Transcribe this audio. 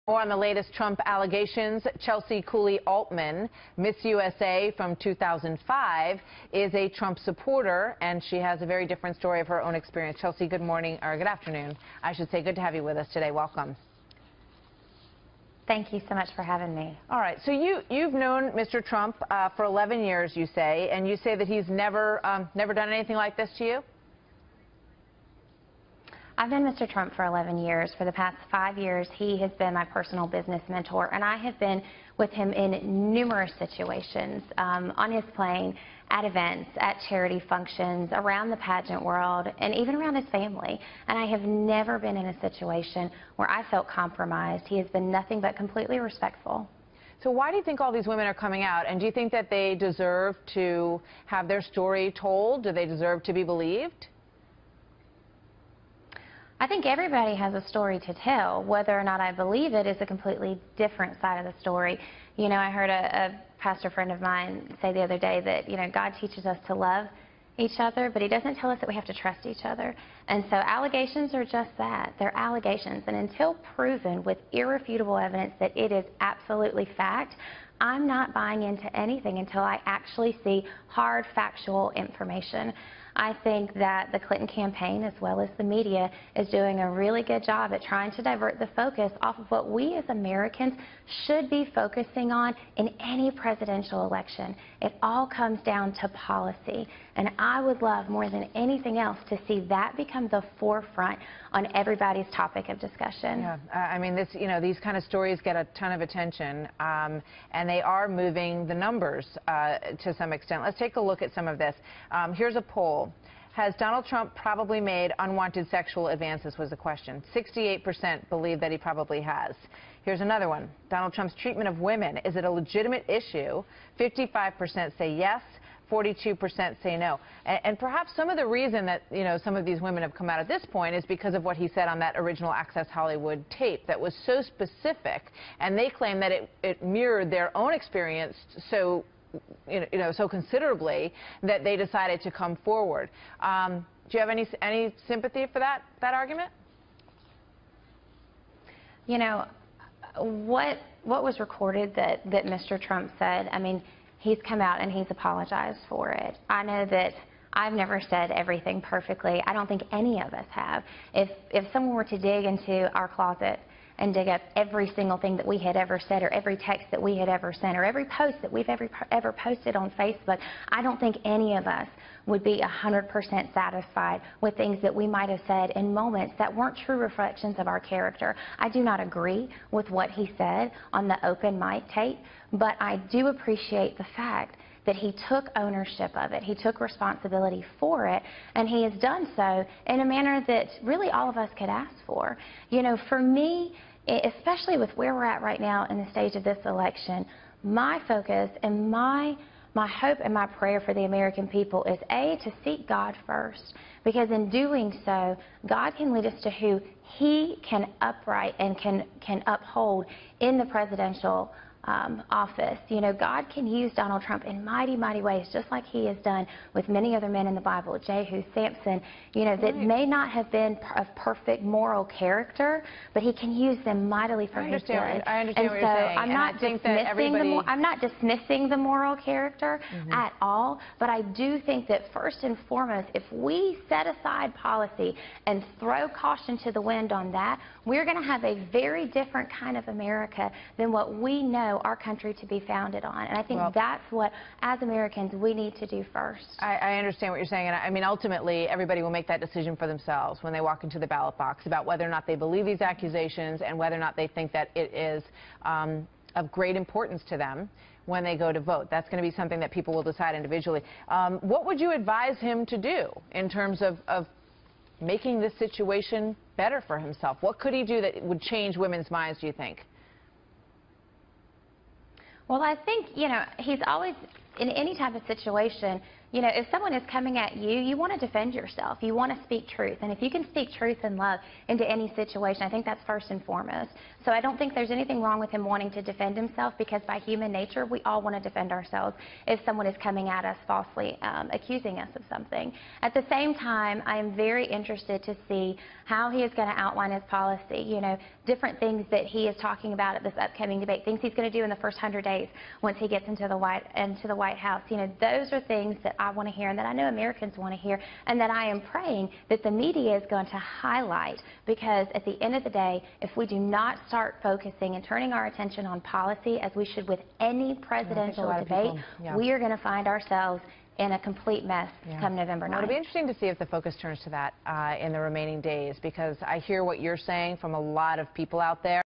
More on the latest Trump allegations. Chelsea Cooley-Altman, Miss USA from 2005, is a Trump supporter, and she has a very different story of her own experience. Chelsea, good morning, or good afternoon, I should say. Good to have you with us today. Welcome. Thank you so much for having me. All right, so you've known Mr. Trump for 11 years, you say, and you say that he's never done anything like this to you? I've known Mr. Trump for 11 years. For the past 5 years, he has been my personal business mentor, and I have been with him in numerous situations, on his plane, at events, at charity functions, around the pageant world, and even around his family. And I have never been in a situation where I felt compromised. He has been nothing but completely respectful. So why do you think all these women are coming out? And do you think that they deserve to have their story told? Do they deserve to be believed? I think everybody has a story to tell. Whether or not I believe it is a completely different side of the story. You know, I heard a pastor friend of mine say the other day that, you know, God teaches us to love each other, but he doesn't tell us that we have to trust each other. And so allegations are just that. They're allegations. And until proven with irrefutable evidence that it is absolutely fact, I'm not buying into anything until I actually see hard, factual information. I think that the Clinton campaign, as well as the media, is doing a really good job at trying to divert the focus off of what we as Americans should be focusing on in any presidential election. It all comes down to policy, and I would love more than anything else to see that become the forefront on everybody's topic of discussion. Yeah, I mean, these kind of stories get a ton of attention, and they are moving the numbers to some extent. Let's take a look at some of this. Here's a poll. Has Donald Trump probably made unwanted sexual advances, was the question. 68% believe that he probably has. Here's another one. Donald Trump's treatment of women, is it a legitimate issue? 55% say yes. 42% say no. And perhaps some of the reason that, you know, some of these women have come out at this point is because of what he said on that original Access Hollywood tape that was so specific, and they claim that it mirrored their own experience so considerably that they decided to come forward. Do you have any sympathy for that argument? You know, what was recorded that Mr. Trump said, I mean, he's come out and he's apologized for it. I know that I've never said everything perfectly. I don't think any of us have. If someone were to dig into our closet and dig up every single thing that we had ever said, or every text that we had ever sent, or every post that we've ever posted on Facebook, I don't think any of us would be 100% satisfied with things that we might have said in moments that weren't true reflections of our character. I do not agree with what he said on the open mic tape, but I do appreciate the fact that he took ownership of it. He took responsibility for it, and he has done so in a manner that really all of us could ask for. You know, for me, especially with where we're at right now in the stage of this election, my focus and my hope and my prayer for the American people is, A, to seek God first, because in doing so, God can lead us to who he can upright and can uphold in the presidential office. You know, God can use Donald Trump in mighty, mighty ways, just like he has done with many other men in the Bible, Jehu, Samson, you know, that may not have been of perfect moral character, but he can use them mightily for his good. I understand what you're saying. I'm not dismissing the moral character at all, but I do think that first and foremost, if we set aside policy and throw caution to the wind on that, we're going to have a very different kind of America than what we know our country to be founded on. And I think that's what, as Americans, we need to do first. I understand what you're saying. And I mean, ultimately, everybody will make that decision for themselves when they walk into the ballot box about whether or not they believe these accusations and whether or not they think that it is of great importance to them when they go to vote. That's going to be something that people will decide individually. What would you advise him to do in terms of making this situation better for himself? What could he do that would change women's minds, do you think? Well, I think, you know, he's always, in any type of situation, you know, if someone is coming at you, you want to defend yourself. You want to speak truth. And if you can speak truth and love into any situation, I think that's first and foremost. So I don't think there's anything wrong with him wanting to defend himself, because by human nature, we all want to defend ourselves if someone is coming at us falsely, accusing us of something. At the same time, I am very interested to see how he is going to outline his policy. You know, different things that he is talking about at this upcoming debate, things he's going to do in the first 100 days once he gets into the White House. You know, those are things that I want to hear and that I know Americans want to hear, and that I am praying that the media is going to highlight, because at the end of the day, if we do not start focusing and turning our attention on policy, as we should with any presidential debate, we are going to find ourselves in a complete mess come November 9th. Well, it'll be interesting to see if the focus turns to that in the remaining days, because I hear what you're saying from a lot of people out there.